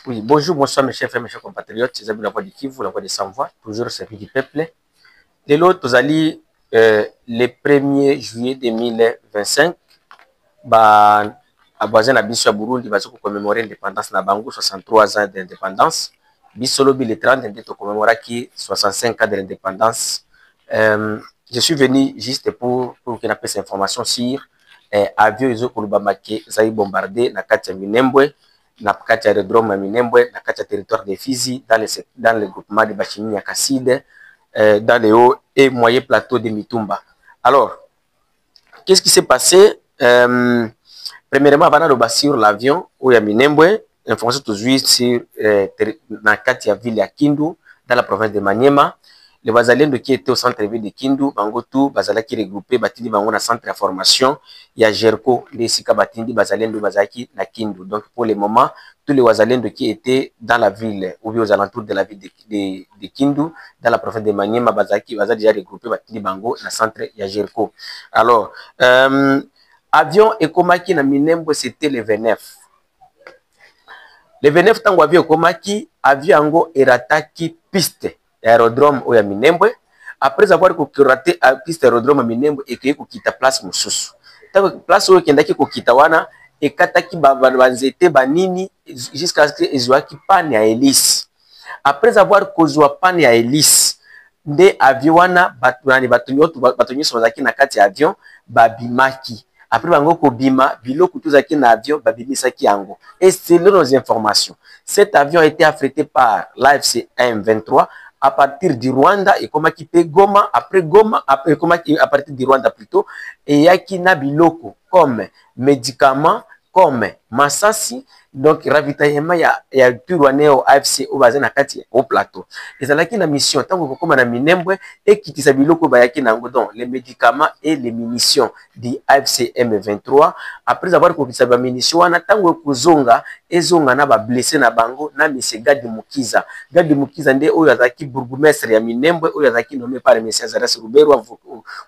Oui, bonjour, bonsoir mes chers frères, mes chers compatriotes. C'est Zabi la voix du Kivu, la voix des sans-voix, toujours au service du peuple. De l'autre, vous allez le 1er juillet 2025, bah, à Boazen à Bissau Burundi, va commémorer l'indépendance na Bango, 63 ans d'indépendance. Bissolobi le 30, on commémorera qui 65 ans de l'indépendance. Je suis venu juste pour qu'il y ait cette information sur avion iso Kolubamake, Zaï bombardé, na Katia Minembwe. Na kati ya aérodrome ya Minembwe, na kati ya territoire de Fizi, dans le groupement de Bachini ya Kaside, dans les hauts et moyens plateaux de Mitumba. Alors, qu'est-ce qui s'est passé? Premièrement, avant de sur l'avion, où il y a Minembwe, information toujours sur la kati ya ville ya Kindu, dans la province de Maniema. Les Bazaliens qui étaient au centre-ville de Kindu, Bangotou, Bazala qui regroupé, Batindi Bango na centre de formation, il y a Jerko, les Sika Batindi, Bazaliens de Bazaki, na Kindu. Donc pour le moment, tous les Bazaliens qui étaient dans la ville, ou bien aux alentours de la ville de Kindu, dans la province de Maniema, Bazaki, Bazali déjà regroupé, Batindi Bango, na centre, il y a Jerko. Alors, avion Ekomaki na Minembwe, c'était le 29. Le 29, tango avion Ekomaki, avion Ango erataki piste. Aérodrome au Minembwe. Après avoir raté à piste aérodrome à Minembwe et que kokita place mususu. Tant place où kendaki kokita wana et kataki banzete banini jusqu'à ce que ezwaki panne ya hélice. Après avoir kozwa panne ya hélice, nde avion wana batonyo bazaki na kati ya avion babimaki. Après bango kobima biloko tuzaki na avion babimisaki yango. Et selon nos informations, cet avion a été affrété par l'AFC M23 à partir du Rwanda et comment qui peut Goma, après Goma, après comment qui à partir du Rwanda plutôt, et yaki na biloko comme médicaments, comme Masasi, donc ravitaillement ya Turwaneo AFC au bazin na kati au plateau. Et ça là qui na mission tant que comme na Minembwe et qui tisa biloko bayaki na ngodon les médicaments et les munitions du AFC M23 après avoir kokisa ba munitions wana tango kuzonga ezonga na ba blessé na bango na monsieur Gadi Mukiza. Gadi Mukiza nde oyo azaki bourgmestre ya Minembwe oyo azaki nommé par le monsieur Zaras Rubero,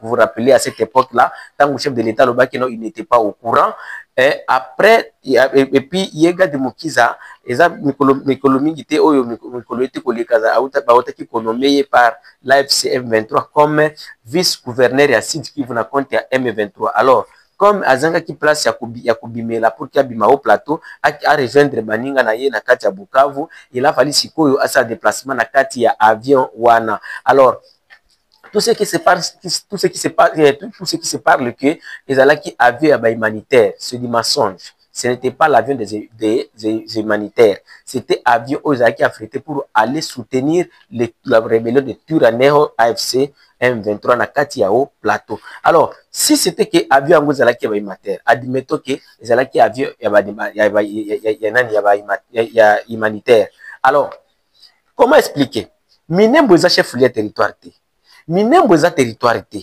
vous rappelez à cette époque-là, tant que chef de l'État Lobaki non il n'était pas au courant. Et après, et puis, Yega de Mukiza, eza mikolo mingi te oyo mikolo ete kolekaza auta baota ki konomeye par l'AFC M23 comme vice-gouverneur ya Sud Kivu na compte ya M23. Alors, comme azanga ki place ya kubimela pour qu'il bima au plateau a rejoindre baninga na ye na kati ya Bukavu, il a fallu sikoyo asa déplacement na kati ya avion wana. Alors, tout ce qui se parle que les alaki avaient un humanitaire, c'est du mensonge. Ce n'était pas l'avion des humanitaires. C'était avion aux alaki affrété pour aller soutenir la rébellion de Turaneo AFC M23 na kati ya au plateau. Alors, si c'était que avion aux alaki humanitaire, admettons que les alaki avion humanitaire. Alors, comment expliquer? Minembwe za chef lié territoire te. Minembwe za territoire te.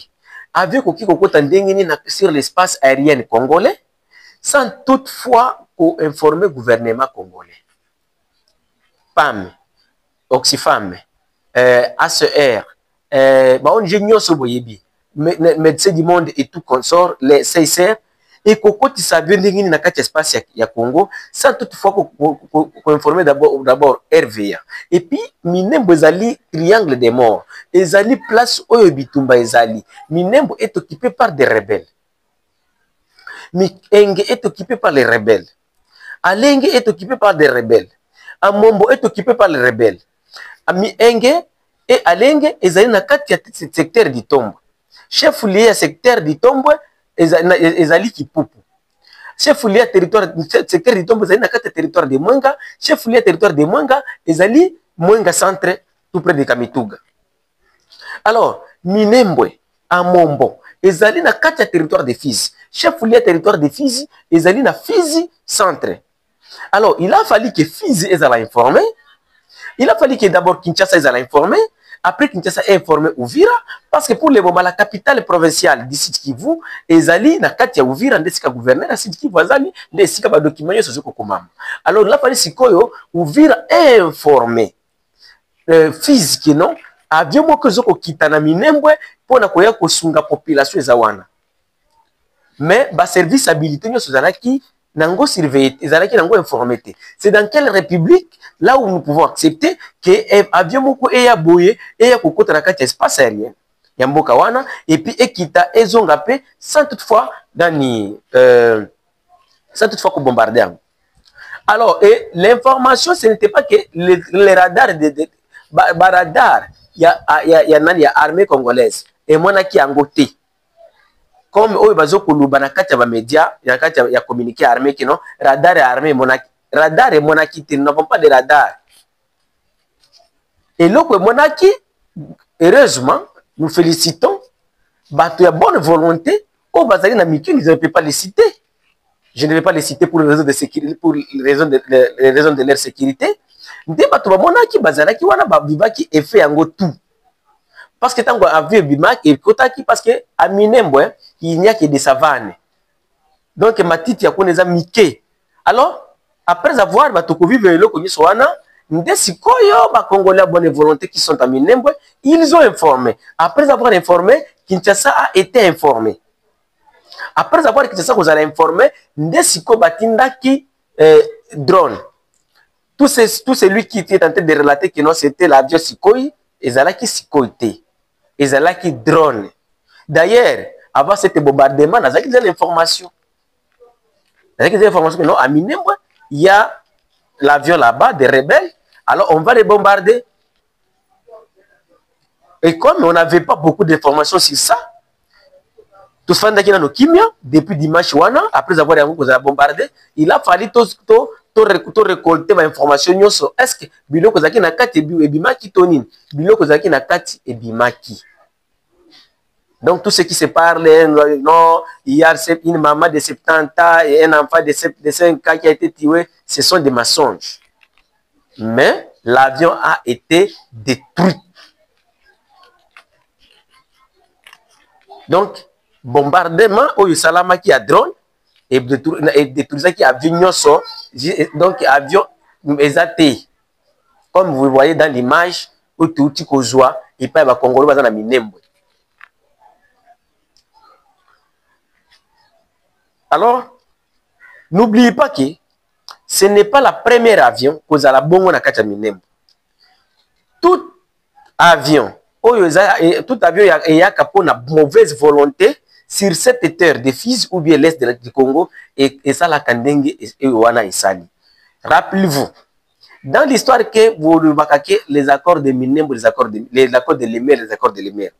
Avec koki kokota ndengeni sur l'espace aérien congolais sans toutefois informer le gouvernement congolais. PAM, Oxfam, ACR, on nyonso boyebi, Médecins du Monde et tout consort, les CICR, et kokoti savait ndengeni na kati espace ya Congo sans toutefois informer d'abord RVA. Et puis Minembwe ezali triangle des morts. Ezali place oyo bitumba ezali. Minembwe est occupé par des rebelles. Mienge est occupé par les rebelles. Alenge est occupé par des rebelles. Amombo est occupé par les rebelles. Mienge et Alenge ezali na kati ya secteur du Tombo. Chef lié à secteur du Tombo ezali Kipupu. Chef lié à territoire secteur du Tombo ezali na kati ya territoire de Mwenga. Chef lié à territoire de Mwenga ezali Mwenga centre tout près de Kamituga. Alors, Minembwe, Amombo, ezali na kati ya territoire de Fizi. Chef lié territoire de Fizi, ezali na Fizi centre. Alors, il a fallu que Fizi ezala informé. Il a fallu que d'abord Kinshasa ezala informé. Après Kinshasa est informé Uvira. Parce que pour le moment, la capitale provinciale du Sud Kivu, ezali na kati ya Uvira, ndesika gouverneur, Sud Kivu azali, ndesika ba document yo sozoko komama. Alors, il a fallu sikoyo, Uvira est informé. Fizi qui non, avion moko zoko kitana Minembwe pona koya kosunga population ezawana. Mais ba service habilité nyo sozalaki nango surveillé, ezalaki nango informé. C'est dans quelle république là où nous pouvons accepter que avion moko eya boye eya kokota na kati espace aérien ya mboka wana et puis ekita ezonga pe sans toutefois sans toutefois ko bombarder. Alors, et l'information, ce n'était pas que les radars radar, il y a armée congolaise. Et moi, qui a ngoté. Comme eux, ils ont des médias, il y a communiqué armée qui non, radar et armée, radar et monaki, nous n'avons pas de radar. Et là, monaki, heureusement, nous félicitons, il y a bonne volonté, au Bazari Namiki, ils ne peuvent pas les citer. Je ne vais pas les citer pour les raisons de sécurité, pour les raisons de leur sécurité. Parce que tant qu'on a vu Bimak et Kotaki, parce que à Minembwe, il n'y a que des savanes. Donc, Matiti a connu les Miké. Alors, après avoir Batokovi Velo Koni Soana, des Congolais à bonne volonté qui sont à Minembwe, ils ont informé. Après avoir informé, Kinshasa a été informé. Après avoir que ça vous allez informer, Ndesiko Batindaki drone. Tout celui qui était en train de relater que non, c'était l'avion Sikoi, et Zalaki Sikoité, et Zalaki drone. D'ailleurs, avant cet bombardement, on a des informations. On a des informations que non, à Minembwe, il y a l'avion là-bas, des rebelles, alors on va les bombarder. Et comme on n'avait pas beaucoup d'informations sur ça, tout ce qui est kimia depuis dimanche après avoir bombardé, il a fallu tout récolter l'information sur est-ce que biloko zaki na kati ebimaki tonin biloko zaki na kati ebimaki. Donc tout ce qui se parle, non, il y a une maman de 70 ans et un enfant de 5 ans qui a été tué, ce sont des mensonges. Mais l'avion a été détruit. Donc bombardement au salama qui a drone et détruisant qui avion so donc avion exaté comme vous voyez dans l'image où tout kozwa et pas ba Congolais baza na Minembwe. Alors n'oubliez pas que ce n'est pas la première avion kozala bongo na kati ya Minembwe. Tout avion yaka pour na mauvaise volonté sur cette terre des fils ou bien l'est du Congo et ça la kandenge et wana isali. Rappelez-vous, dans l'histoire que vous remarquez les accords de Minembwe, les accords de Lémer, les accords de Lémer,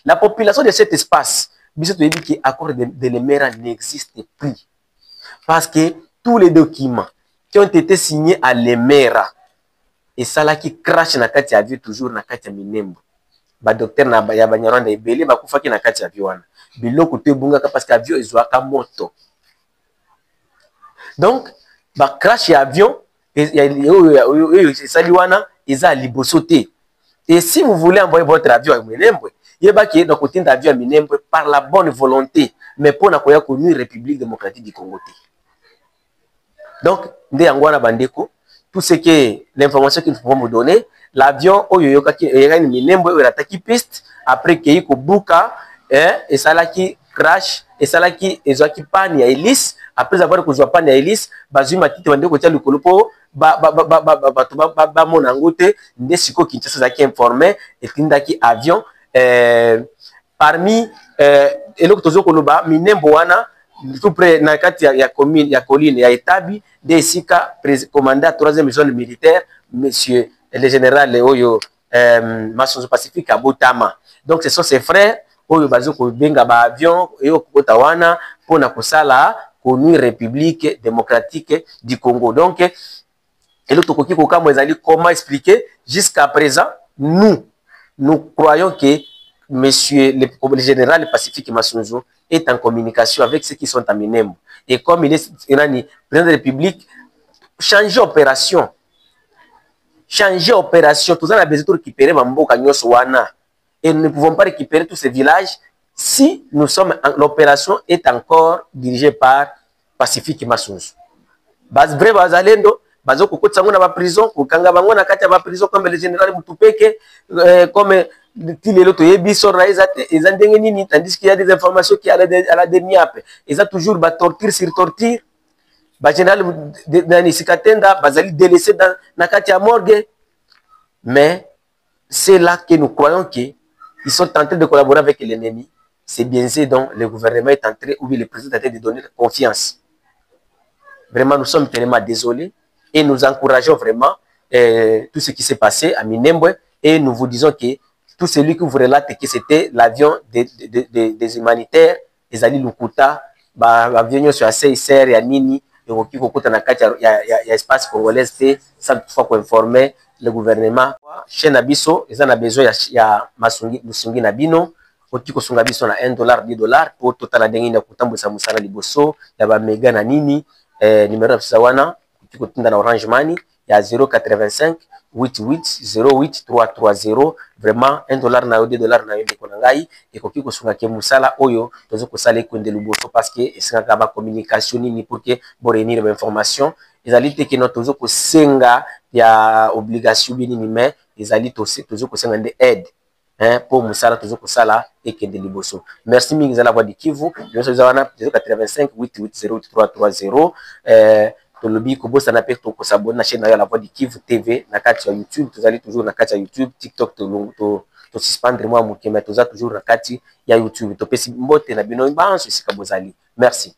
la population de cet espace, biso dit que l'accord de Lémer n'existe plus parce que tous les documents qui ont été signés à Lémera et ça là qui crache na kati avion toujours na kati Minembwe. Ba docteur na ya Banyarwanda ebele bakufaki na kati avion wana. Biloko te bungaka parce que avion ezwaka moto. Donc ba crash ya avion saliwana eza liboso te. Et si vous voulez envoyer votre avion à Minembwe, yeba ki na kotinda avion à Minembwe par la bonne volonté, mais pour na koya konu République démocratique du Congo te. Donc nde yangwana bandeko, tout ce que l'information que nous pouvons vous donner, l'avion oyoyoka ki eyani Minembwe oyo ataki piste après que yiko buka et ça là qui crash et ça là qui ezwaki panne ya hélice après avoir kozwa panne ya hélice bazui matiti bande ko tia likolo po ba monango te nde siko Kinshasa zaki informé et tindaki avion parmi eloko tozo koloba Minembwe wana tout près na kati ya commune ya colline ya Etabi de sika commandant 3e zone militaire monsieur le général oyo Masunzu Pacifique Abotama. Donc ce sont ses frères oyo bazoko benga ba avion eyo kokota wana pona kosala konu République démocratique du Congo. Donc et l'autre côté comment expliquer jusqu'à présent nous croyons que monsieur le général Pacifique Masunzu est en communication avec ceux qui sont à Minembwe et comme il est président de la République changer opération tout ça a besoin de récupérer Mamboka Nyonso wana. Et nous ne pouvons pas récupérer tous ces villages si l'opération est encore dirigée par Pacifique Masunzu. Vrai bazalendo, bazo kokotsa ngo na ba prison, kokanga bango na kati ya ba prison comme le général Mutupeke, comme Tilelo Toyebi Sora ezandenge nini, tandis qu'il y a des informations qui à la dernière, ils ont toujours ba torture sur torture. ba général nani Sikatenda bazali délaissé dans na kati ya morgue. Mais c'est là que nous croyons qu'ils sont en train de collaborer avec l'ennemi. C'est bien ça dont le gouvernement est entré, ou bien le président est en train de donner confiance. Vraiment, nous sommes tellement désolés et nous encourageons vraiment tout ce qui s'est passé à Minembwe, et nous vous disons que tout celui qui vous relate que c'était l'avion des humanitaires, des Ali Lukuta, avion sur la CICR et à Nini, et qui kokuta na kati ya espace congolais, sans toutefois qu'on informer le gouvernement. Chez Nabiso, ils ont besoin ya Musungi Nabino, oti kosunga biso na $1, $10 pour total la dengi na kutambisa musala liboso ya ba mega na nini. Numéro ya Sawana kutinda na Orange Money ya 085 88 08 330. Vraiment $1 na yo $2 na yo ndeko na ngai ekoki kosunga ke musala oyo tozo kosala ekwende liboso, parce que esengaka ba communication nini pour que bo réunir ba information ezali te ke no tozo kosenga ya obligation binini, mais ezali tozo kosenga nde aide pour musala tozo kosala ekende liboso. Merci mingi za la voix du Kivu, je suis à 085 88 08 330. Tolobi kobosa na pe to kosabona na chaîne na la voix du Kivu TV na kati ya YouTube, tozali toujours na kati ya YouTube, TikTok to suspendre moi mukema toza toujours na kati ya YouTube. To pesi mbote na bino banso sika bozali. Merci.